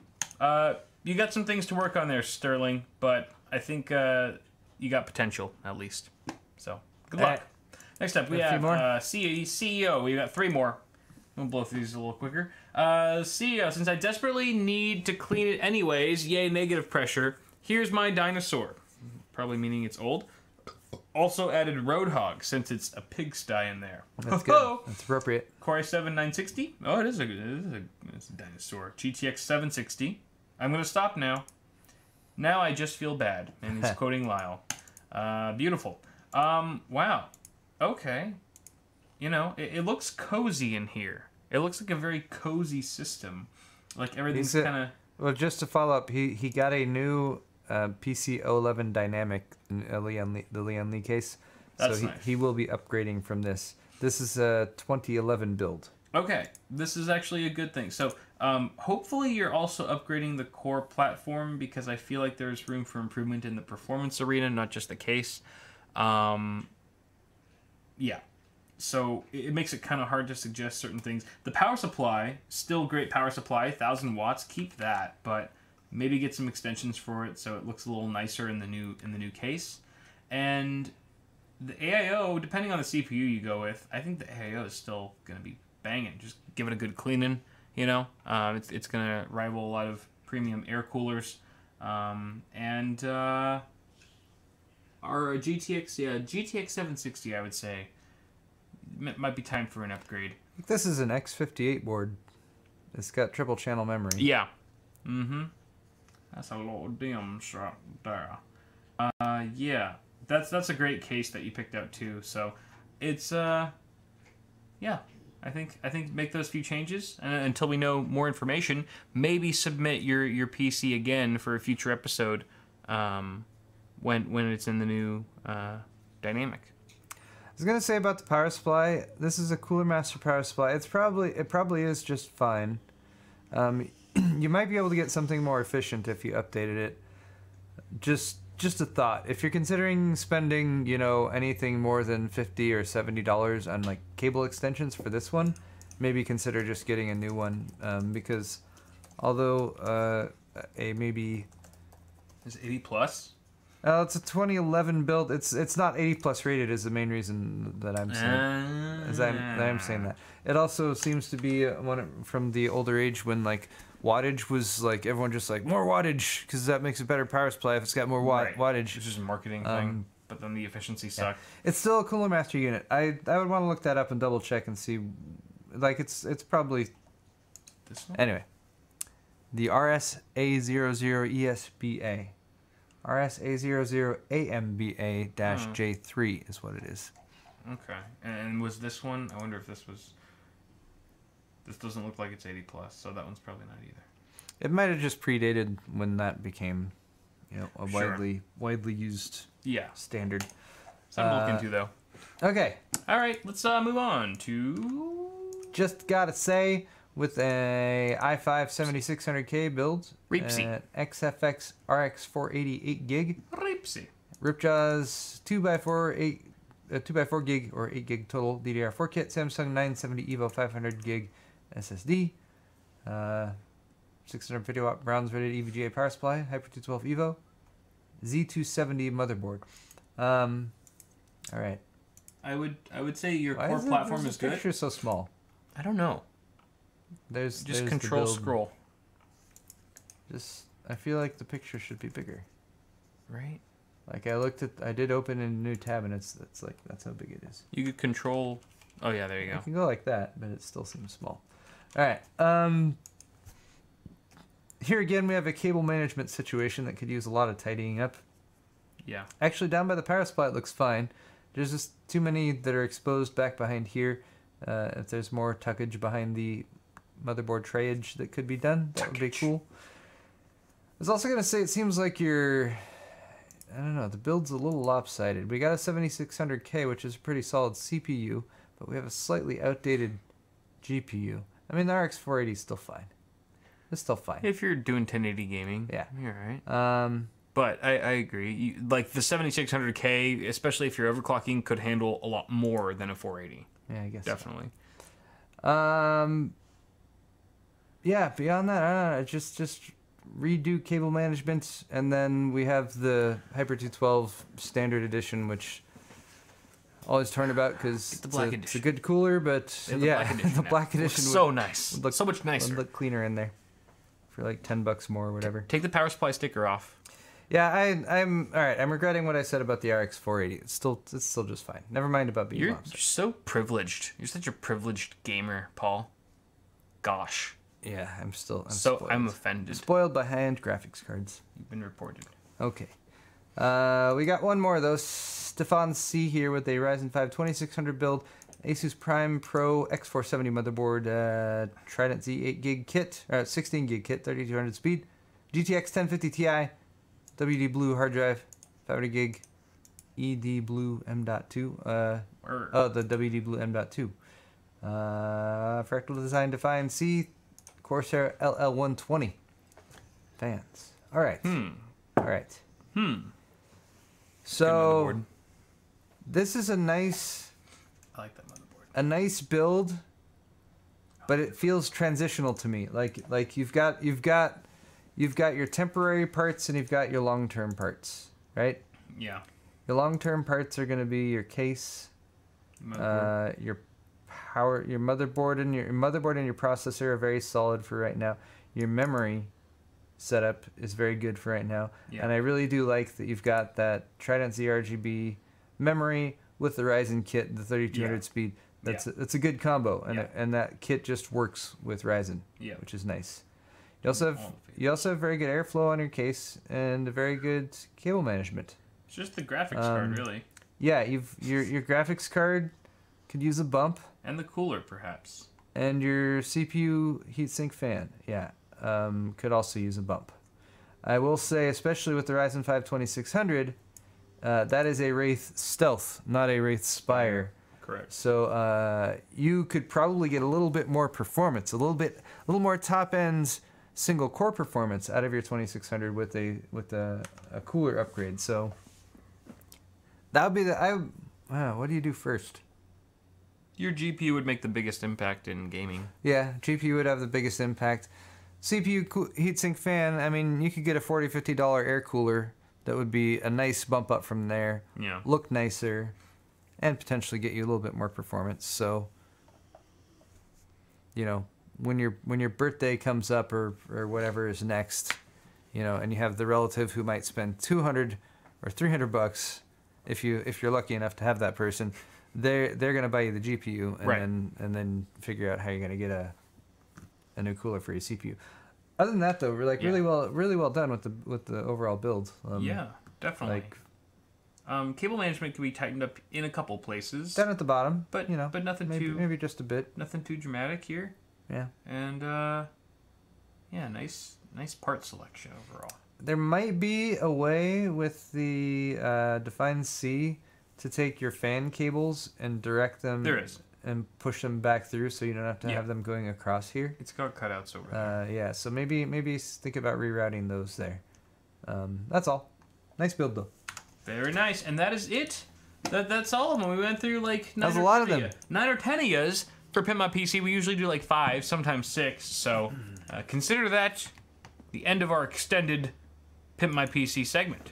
you got some things to work on there, Sterling, but I think you got potential, at least. So, good luck. Next up, we have CEO. We got 3 more. I'm going to blow through these a little quicker. CEO, since I desperately need to clean it anyways, yay, negative pressure, here's my dinosaur. Probably meaning it's old. Also added Roadhog, since it's a pigsty in there. That's good. That's appropriate. Core i7 960. Oh, it's a dinosaur. GTX 760. I'm going to stop now. Now I just feel bad. And he's quoting Lyle. Beautiful. Wow. Okay. You know, it looks cozy in here. It looks like a very cozy system. Like everything's kind of... Well, just to follow up, he got a new PC 011 Dynamic in the Leon Lee case. That's so nice. He will be upgrading from this. This is a 2011 build. Okay, this is actually a good thing. So hopefully you're also upgrading the core platform, because I feel like there's room for improvement in the performance arena, not just the case. Yeah. So it makes it kind of hard to suggest certain things. The power supply, still great power supply, 1,000 watts, keep that, but maybe get some extensions for it so it looks a little nicer in the new case. And the AIO, depending on the CPU you go with, I think the AIO is still going to be banging. Just give it a good cleaning, you know. It's going to rival a lot of premium air coolers. And our GTX 760, I would say, might be time for an upgrade. This is an X58 board. It's got triple channel memory. Yeah. Mm-hmm. That's a lot of DIMMs right there. Yeah. That's a great case that you picked out too. So it's yeah. I think make those few changes until we know more information. Maybe submit your PC again for a future episode when it's in the new dynamic. I was gonna say about the power supply. This is a Cooler Master power supply. It probably is just fine. You might be able to get something more efficient if you updated it. Just a thought. If you're considering spending, you know, anything more than $50 or $70 on like cable extensions for this one, maybe consider just getting a new one. Because although a maybe is 80 plus. It's a 2011 build. It's not 80 plus rated is the main reason that I'm saying I'm saying that. It also seems to be one from the older age when like wattage was like everyone just like more wattage because that makes a better power supply if it's got more wattage. It's just a marketing thing, but then the efficiency sucked. Yeah. It's still a Cooler Master unit. I would want to look that up and double check and see. Like it's probably this one? Anyway. The RSA00ESBA. RSA00AMBA-J3 is what it is. Okay. And was this one? I wonder if this was... This doesn't look like it's 80 plus, so that one's probably not either. It might have just predated when that became, you know, a widely used standard. Something to look into, though. Okay. All right, let's move on to... Just gotta say, with a i5 7600K build, XFX RX 488 gig, Ripjaws 2x4 gig or 8 gig total DDR4 kit, Samsung 970 EVO 500 gig SSD, 650 watt bronze rated EVGA power supply, Hyper 212 EVO, Z270 motherboard. All right. I would say your core platform is good. Why is the picture so small? I don't know. There's control scroll. I feel like the picture should be bigger. Right? Like I did open a new tab and it's like that's how big it is. You could control. Oh yeah, there you go. You can go like that, but it still seems small. All right. Here again we have a cable management situation that could use a lot of tidying up. Yeah. Actually, down by the power supply it looks fine. There's just too many that are exposed back behind here. If there's more tuckage behind the motherboard trayage that could be done, that would be cool. I was also going to say it seems like I don't know, the build's a little lopsided. We got a 7600K, which is a pretty solid CPU, but we have a slightly outdated GPU. I mean, the RX 480 is still fine. It's still fine. If you're doing 1080 gaming, yeah, you're right. But I agree. Like the 7600K, especially if you're overclocking, could handle a lot more than a 480. Yeah, I guess definitely. So. Yeah, beyond that, I don't know. Just redo cable management, and then we have the Hyper 212 Standard Edition, which always torn about because it's a good cooler, but yeah, the black edition looks so nice. Would look so much nicer. Would look cleaner in there for like $10 more or whatever. Take the power supply sticker off. Yeah, I'm all right. I'm regretting what I said about the RX 480. It's still just fine. Never mind about being You're so privileged. You're such a privileged gamer, Paul. Gosh. Yeah, I'm spoiled. I'm offended. Spoiled by high-end graphics cards. You've been reported. Okay. We got one more though. Stefan C here with a Ryzen 5 2600 build, Asus Prime Pro X470 motherboard, Trident Z 8 gig kit, 16 gig kit, 3200 speed, GTX 1050 Ti, WD Blue hard drive, 500 gig, ED Blue M.2. The WD Blue M.2. Fractal Design Define C. Corsair LL120 fans. All right. All right. So this is a nice. I like that motherboard. A nice build, but it feels transitional to me. Like you've got your temporary parts and you've got your long-term parts, right? Yeah. Your long-term parts are going to be your case, your power, your motherboard and your processor are very solid for right now. Your memory setup is very good for right now, and I really do like that you've got that Trident Z RGB memory with the Ryzen kit, the 3200 speed. That's a good combo, and that kit just works with Ryzen, which is nice. You also have very good airflow on your case and a very good cable management. It's just the graphics card, really. Yeah, your graphics card could use a bump. And the cooler, perhaps. And your CPU heatsink fan, could also use a bump. I will say, especially with the Ryzen 5 2600, that is a Wraith Stealth, not a Wraith Spire. Correct. So you could probably get a little bit more performance, a little more top end single core performance out of your 2600 with a cooler upgrade. So that would be what do you do first? Your GPU would make the biggest impact in gaming. Yeah, GPU would have the biggest impact. CPU heatsink fan, I mean, you could get a $40, $50 air cooler that would be a nice bump up from there. Yeah. Look nicer, and potentially get you a little bit more performance. So, you know, when your birthday comes up or whatever is next, you know, and you have the relative who might spend $200 or $300 if you're lucky enough to have that person. They're gonna buy you the GPU and then figure out how you're gonna get a new cooler for your CPU. Other than that, though, we're like really well done with the overall build. Yeah, definitely. Cable management can be tightened up in a couple places. Down at the bottom, but nothing maybe just a bit. Nothing too dramatic here. Yeah. And nice part selection overall. There might be a way with the Define C to take your fan cables and direct them. There is. And push them back through, so you don't have to have them going across here. It's got cutouts over there. Yeah. So maybe think about rerouting those there. That's all. Nice build though. Very nice, and that is it. That's all of them. We went through like 9 or 10 of yous. For PimpMyPC, we usually do like 5, sometimes 6. So consider that the end of our extended PimpMyPC segment.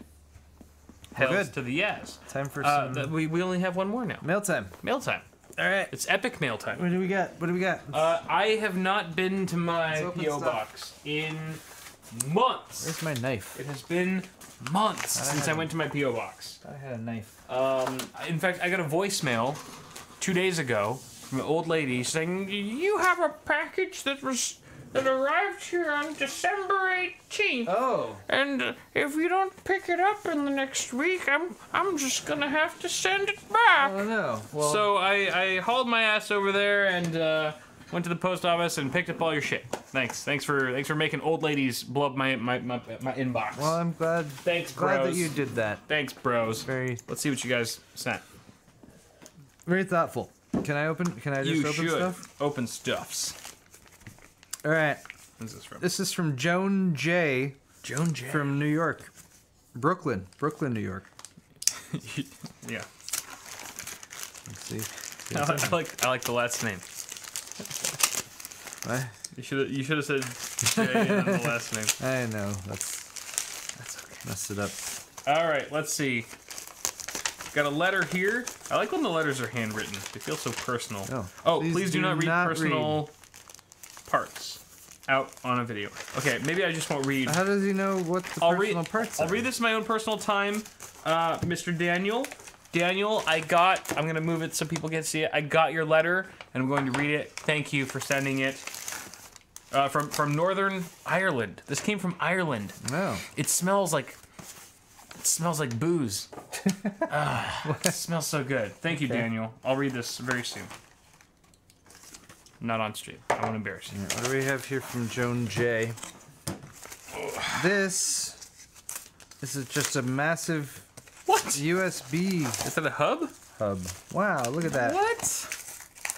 Hells to the yes. Time for some... we only have one more now. Mail time. Mail time. All right. It's epic mail time. What do we got? I have not been to my P.O. box in months. Where's my knife? It has been months since I went to my P.O. box. I had a knife. In fact, I got a voicemail 2 days ago from an old lady saying, "You have a package that arrived here on December 18th. Oh. And if you don't pick it up in the next week, I'm just gonna have to send it back." Oh no. Well, so I hauled my ass over there and went to the post office and picked up all your shit. Thanks for making old ladies blow up my inbox. Well, I'm glad. Thanks, glad bros. that you did that. Thanks, bros. Let's see what you guys sent. Very thoughtful. Can I just open stuff? Open stuffs. All right. Who's this from? This is from Joan J. Joan J. From New York. Brooklyn, New York. Yeah. Let's see. I like the last name. What? You should have said Jay and then the last name. I know. That's okay. Messed it up. All right, let's see. Got a letter here. I like when the letters are handwritten. They feel so personal. Oh, please do not read personal parts out on a video. Okay, maybe I just won't read. How does he know what the personal parts are? I'll read this in my own personal time. Mr. Daniel. Daniel, I'm going to move it so people can see it. I got your letter, and I'm going to read it. Thank you for sending it. From Northern Ireland. This came from Ireland. No. It smells like booze. It smells so good. Thank you, Daniel. I'll read this very soon. Not on stream. I won't embarrass you. What do we have here from Joan J? This is just a massive USB. Is that a hub? Wow, look at that. What?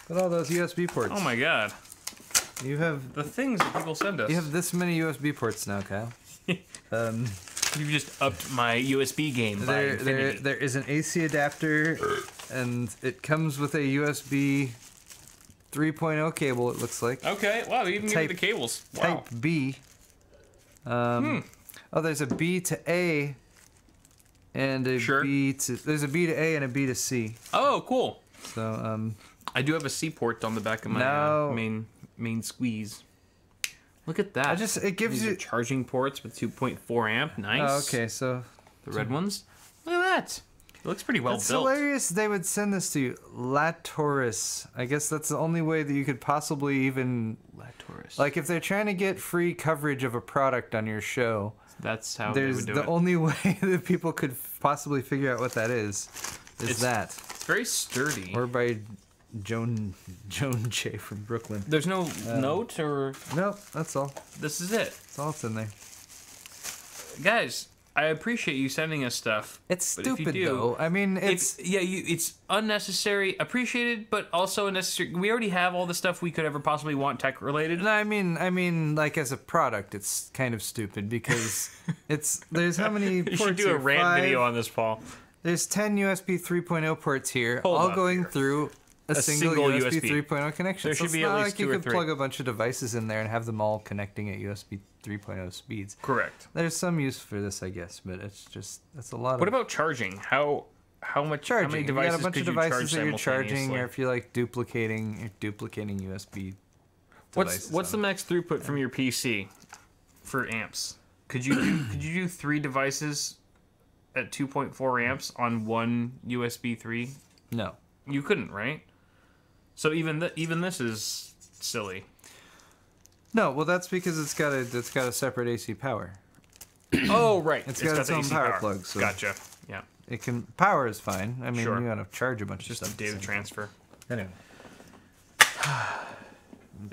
Look at all those USB ports. Oh my god. You have the things that people send us. You have this many USB ports now, Kyle. You've just upped my USB game by infinity. There is an AC adapter, and it comes with a USB 3.0 cable, it looks like. Okay, wow, they even give you the cables. Wow. Type B. Oh, there's a B to A, and a B to... There's a B to A and a B to C. Oh, cool. So, I do have a C port on the back of my main squeeze. Look at that. It gives you charging ports with 2.4 amp. Nice. Oh, okay, so the red ones. Look at that. It looks pretty well built. It's hilarious they would send this to you. Latoris. I guess that's the only way that you could possibly even... Latoris. Like, if they're trying to get free coverage of a product on your show... That's how they would do it. The only way that people could possibly figure out what that is that. It's very sturdy. Or by Joan J from Brooklyn. There's no note or... Nope, that's all. This is it. That's all that's in there. Guys... I appreciate you sending us stuff. It's stupid though. I mean, it's unnecessary, appreciated, but also unnecessary. We already have all the stuff we could ever possibly want tech related. No, I mean, like as a product, it's kind of stupid because there's how many ports? You should do a rant video on this, Paul. There's 10 USB 3.0 ports here, all going through a single USB 3.0 connection. There should be at least 2 or 3. You could plug a bunch of devices in there and have them all connecting at USB 3.0 speeds. Correct. There's some use for this, I guess, but that's a lot. What about charging? How much? Charging. How many devices you got a bunch of devices that you're charging, or if you like duplicating USB devices. What's the max throughput from your PC for amps? Could you do 3 devices at 2.4 amps on one USB 3? No, you couldn't, right? So even this is silly. No, well that's because it's got a separate AC power. Oh right, it's got its own power plug. So gotcha. Yeah, it can power is fine. I mean, you gotta charge a bunch of stuff. Just data transfer. Anyway,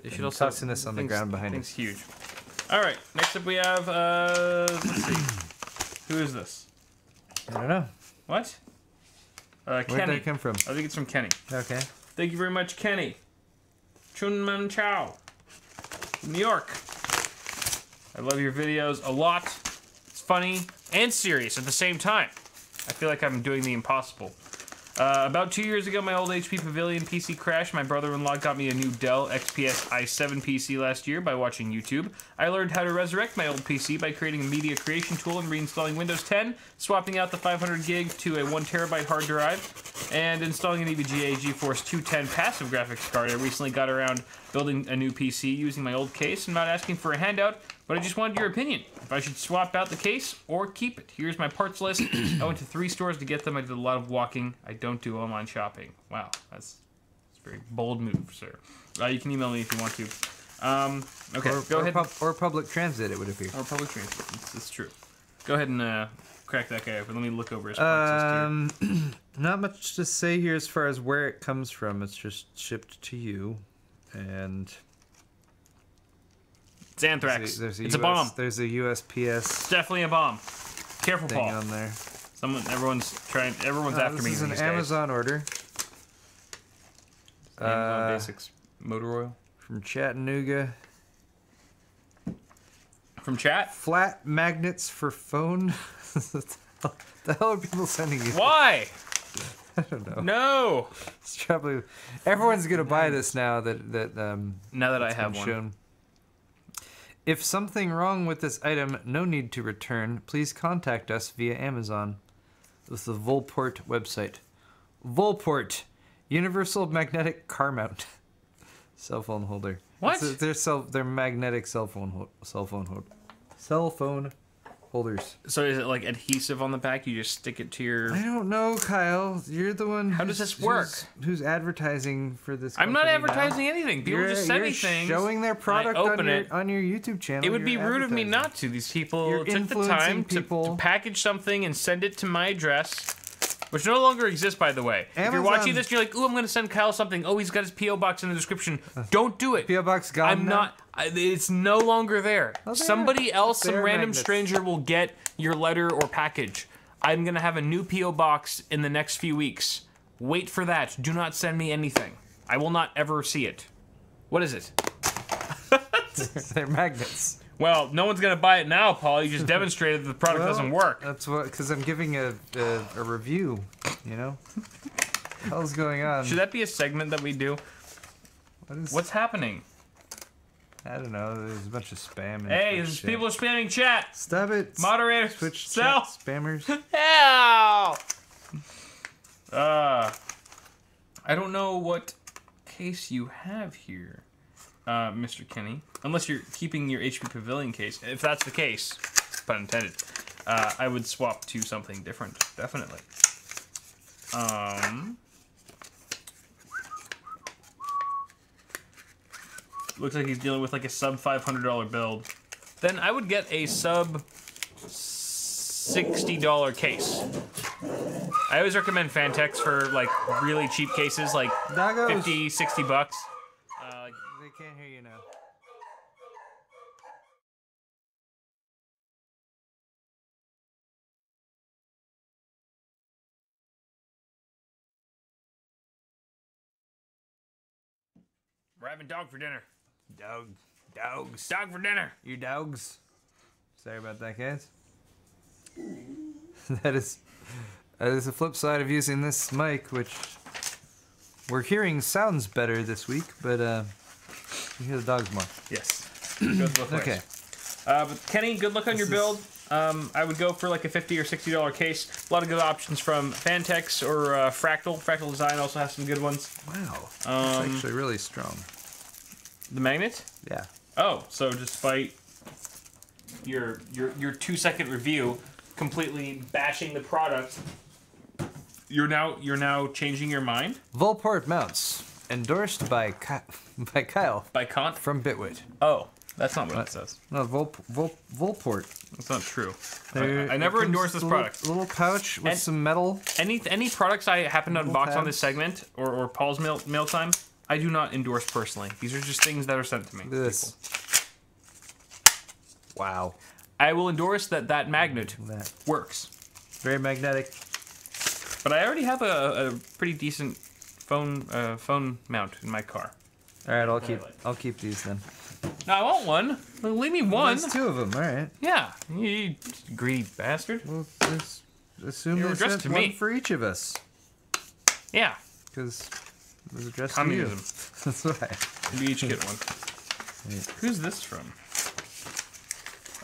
you should also tossing this on the ground behind us. It's huge. All right, next up we have let's see, who is this? I don't know. What? Kenny. Where'd that come from? I think it's from Kenny. Okay. Thank you very much, Kenny. Chunman Chow. New York. I love your videos a lot. It's funny and serious at the same time. I feel like I'm doing the impossible. About 2 years ago, my old HP Pavilion PC crashed. My brother-in-law got me a new Dell XPS i7 PC last year by watching YouTube. I learned how to resurrect my old PC by creating a media creation tool and reinstalling Windows 10, swapping out the 500 gig to a 1 terabyte hard drive, and installing an EVGA GeForce 210 passive graphics card. I recently got around building a new PC using my old case. I'm not asking for a handout, but I just wanted your opinion. If I should swap out the case or keep it. Here's my parts list. I went to 3 stores to get them. I did a lot of walking. I don't do online shopping. Wow, that's a very bold move, sir. You can email me if you want to. Okay, go ahead. Or public transit, it would appear. Or public transit. It's true. Go ahead and crack that guy open. Let me look over his parts list here. Not much to say here as far as where it comes from. It's just shipped to you, and it's anthrax. It's a bomb. There's a USPS. It's definitely a bomb. Careful, thing Paul. On there. Everyone's after me. This is an Amazon order. Amazon Basics motor oil from Chattanooga. From chat? Flat magnets for phone. The hell are people sending you? Why? I don't know. No. It's probably everyone's gonna buy this now that now that I have one. Shown. If something wrong with this item, no need to return. Please contact us via Amazon. This is the Volport website. Volport, universal magnetic car mount, cell phone holder. What? They're magnetic cell phone holders. So is it like adhesive on the back? You just stick it to your... I don't know, Kyle. You're the one. How does this work? Who's advertising for this? I'm not advertising anything. People just send me you're things. Showing their product on your YouTube channel. It would be rude of me not to. These people took the time to package something and send it to my address, which no longer exists, by the way. Amazon. If you're watching this and you're like, ooh, I'm going to send Kyle something. Oh, he's got his P.O. box in the description. Don't do it. P.O. box gone I'm now? not. It's no longer there. Oh, Somebody else, some random magnets. stranger will get your letter or package. I'm going to have a new P.O. box in the next few weeks. Wait for that. Do not send me anything. I will not ever see it. What is it? They're magnets. Well, no one's going to buy it now, Paul. You just demonstrated that the product doesn't work. That's what, because I'm giving a review, you know? What the hell's going on? Should that be a segment that we do? What's happening? I don't know. There's a bunch of spam. Hey, people are spamming chat. Stop it. Moderators. Twitch Sell. chat spammers. Hell. I don't know what case you have here, Mr. Kenny. Unless you're keeping your HP Pavilion case. If that's the case, pun intended, I would swap to something different. Definitely. Looks like he's dealing with like a sub $500 build. Then I would get a sub $60 case. I always recommend Fantex for like really cheap cases, like Doggos. 50, 60 bucks. They can't hear you now. We're having dog for dinner. Dogs. Dog for dinner. You dogs. Sorry about that, guys. That is the flip side of using this mic, which we're hearing sounds better this week, but you hear the dogs more. Yes. Goes both ways. Okay. But Kenny, good luck on your build. I would go for like a $50 or $60 case. A lot of good options from Fantex or Fractal. Fractal Design also has some good ones. Wow. That's actually really strong. The magnet? Yeah. Oh, so despite your 2-second review completely bashing the product, you're now changing your mind? Volport mounts, endorsed by Kyle. By Kant? From Bitwit. Oh, that's not what it says. No, Volport. That's not true. I never endorsed this product. Little pouch with some metal. Any products I happen to unbox on tabs. this segment or Paul's mail time, I do not endorse personally. These are just things that are sent to me. Look at this. Wow. I will endorse that magnet works. Very magnetic. But I already have a pretty decent phone mount in my car. All right, I'll keep these then. No, I want one. Leave me one. There's 2 of them. All right. Yeah, you greedy bastard. Well, just assume They were there's addressed to one me. for each of us. Yeah. Because it was addressed Communism. to you. That's why. We each get one. Wait. Who's this from?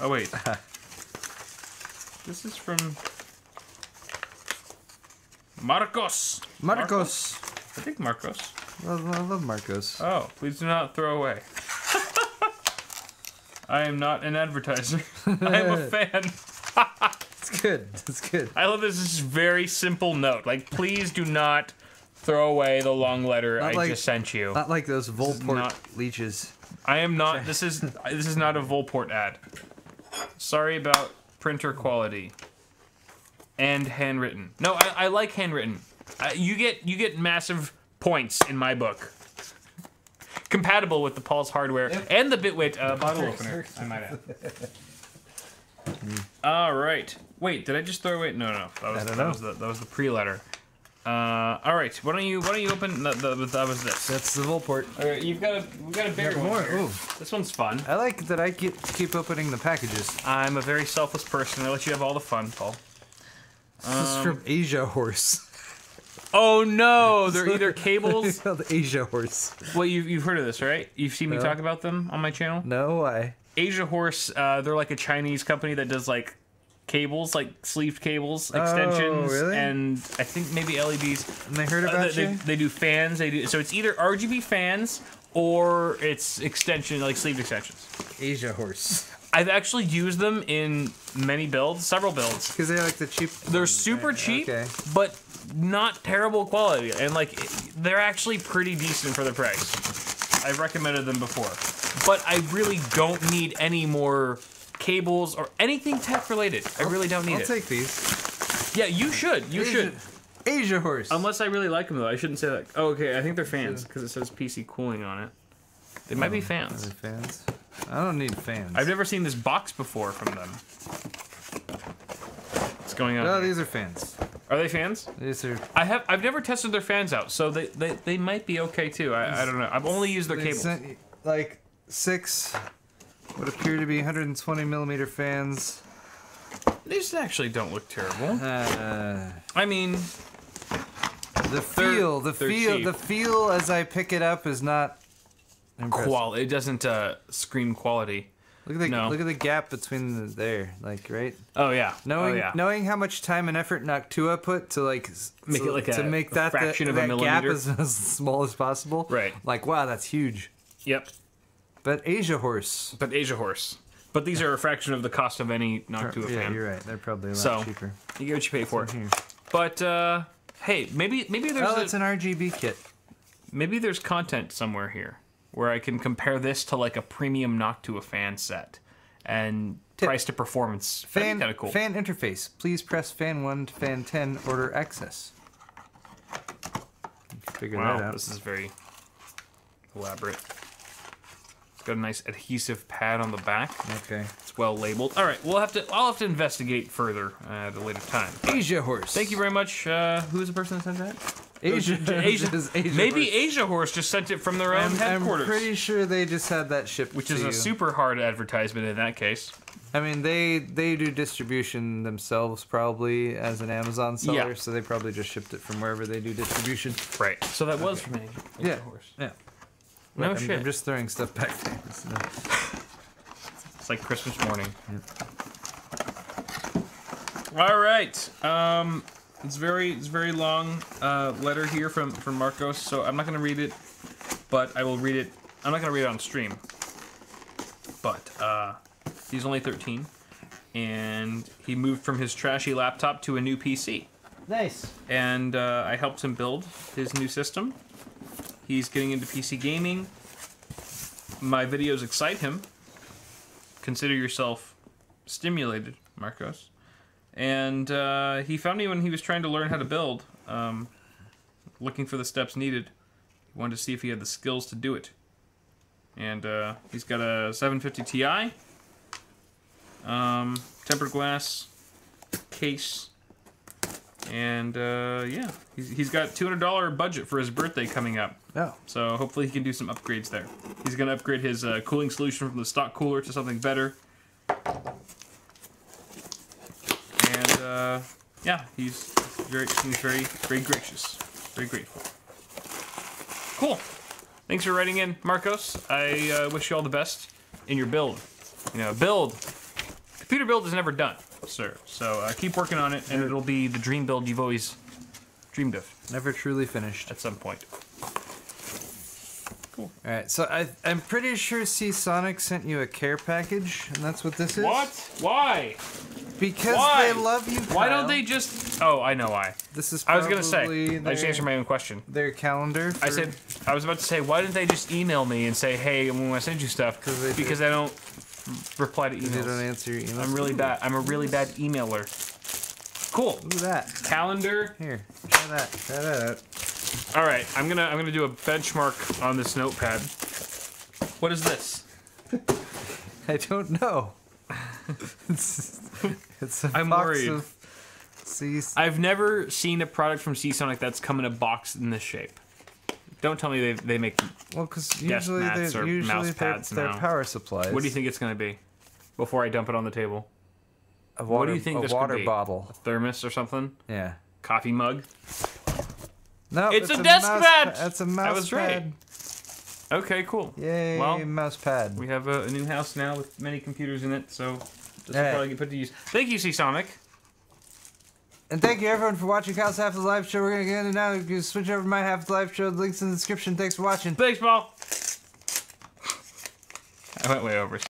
Oh wait. This is from Marcos. Marcos. I think Marcos. I love Marcos. Oh, please do not throw away. I am not an advertiser. I am a fan. It's good. It's good. I love this very simple note. Like, please do not throw away the long letter I just sent you. Not like those Volport leeches. I am not. This is not a Volport ad. Sorry about printer quality. And handwritten. No, I like handwritten. You get massive points in my book. Compatible with the Paul's hardware and the Bitwit bottle opener, I might add. All right. Wait, did I just throw away? No. That was the pre-letter. All right. Why don't you open that was this? That's the Volport. All right, we've got a bigger one here. Ooh. This one's fun. I like that I keep opening the packages. I'm a very selfless person. I let you have all the fun, Paul. This is from Asia Horse. Oh no, they're either cables. It's called Asia Horse. Well, you've heard of this, right? You've seen me talk about them on my channel. No, why? Asia Horse, they're like a Chinese company that does like cables, like sleeved cables, extensions, really? and I think maybe LEDs. And they heard about you? They do fans. So it's either RGB fans or it's extension, like sleeved extensions. Asia Horse. I've actually used them in many builds, several builds. Because they're like the cheap. They're super cheap, okay. but not terrible quality, and like they're actually pretty decent for the price. I've recommended them before, but I really don't need any more cables or anything tech related. I really don't need it. I'll take these. Yeah, you should. You should. Asia Horse. Unless I really like them though. I shouldn't say that. Oh, okay. I think they're fans because it says PC cooling on it. They might be fans. Are they fans? I don't need fans. I've never seen this box before from them. What's going on? No, here? these are fans. Are they fans? These are. I've never tested their fans out, so they might be okay too. I don't know. I've only used their cables. Sent, like 6 what appear to be 120 millimeter fans. These actually don't look terrible. I mean, the feel as I pick it up is not impressive. It doesn't scream quality. Look at the gap between there, like, right? Oh yeah. Knowing how much time and effort Noctua put to like make it like a fraction of a millimeter. Gap as small as possible. Right. Like, wow, that's huge. Yep. But Asia Horse. But these are a fraction of the cost of any Noctua fan. Yeah, you're right. They're probably a lot cheaper. You get what you pay for. But hey, maybe there's. Oh, it's an RGB kit. Maybe there's content somewhere here where I can compare this to like a premium Noctua fan set and price to performance. That'd be kind of cool. Fan interface. Please press fan 1 to fan 10. Order access. Figure that out. This is very elaborate. It's got a nice adhesive pad on the back. Okay. It's well labeled. All right, I'll have to investigate further at a later time. Asia Horse. Thank you very much. Who is the person that sent that? Asia Maybe Horse. Asia Horse just sent it from their own headquarters. I'm pretty sure they just had that shipped which to is you. a super hard advertisement in that case. I mean, they do distribution themselves probably as an Amazon seller, so they probably just shipped it from wherever they do distribution. Right. So that was from Asia Horse. Yeah. No shit. I'm just throwing stuff back there. It's like Christmas morning. Yep. All right. It's very long letter here from Marcos, so I'm not going to read it, but I will read it. I'm not going to read it on stream. But he's only 13, and he moved from his trashy laptop to a new PC. Nice. And I helped him build his new system. He's getting into PC gaming. My videos excite him. Consider yourself stimulated, Marcos. And he found me when he was trying to learn how to build, looking for the steps needed. He wanted to see if he had the skills to do it. And he's got a 750 Ti, tempered glass case, and yeah, he's got $200 budget for his birthday coming up. Oh. So hopefully he can do some upgrades there. He's gonna upgrade his cooling solution from the stock cooler to something better. And yeah, he's very gracious, very grateful. Cool. Thanks for writing in, Marcos. I wish you all the best in your build. You know, computer build is never done, sir. So keep working on it, and it'll be the dream build you've always dreamed of. Never truly finished. At some point. Cool. All right, so I'm pretty sure Sonic sent you a care package, and that's what this is. What? Why? Because they love you, Kyle. Why don't they just... Oh, I know why. This is I was going to say, their, I just answered my own question. Their calendar. I was about to say, why didn't they just email me and say, hey, we want to send you stuff? Because I don't reply to emails. They don't answer your emails. I'm really bad. I'm a really bad emailer. Cool. Look at that. Calendar. Here, try that. Try that out. All right, I'm gonna do a benchmark on this notepad. What is this? I don't know. It's a I'm box worried. of I've never seen a product from Sonic that's come in a box in this shape. Don't tell me they make because usually they're power supplies. What do you think it's gonna be? Before I dump it on the table. What do you think? A water bottle, a thermos or something? Yeah. Coffee mug. No, it's a desk pad. That's a mouse That was pad. right. Okay, cool. Yay, well, mouse pad. We have a new house now with many computers in it, so this will probably get put to use. Thank you, C-Sonic. And thank you everyone for watching Kyle's Half of the Live Show. We're gonna get into now. You can switch over to my Half of the Live Show. The link's in the description. Thanks for watching. Thanks, Paul. I went way over.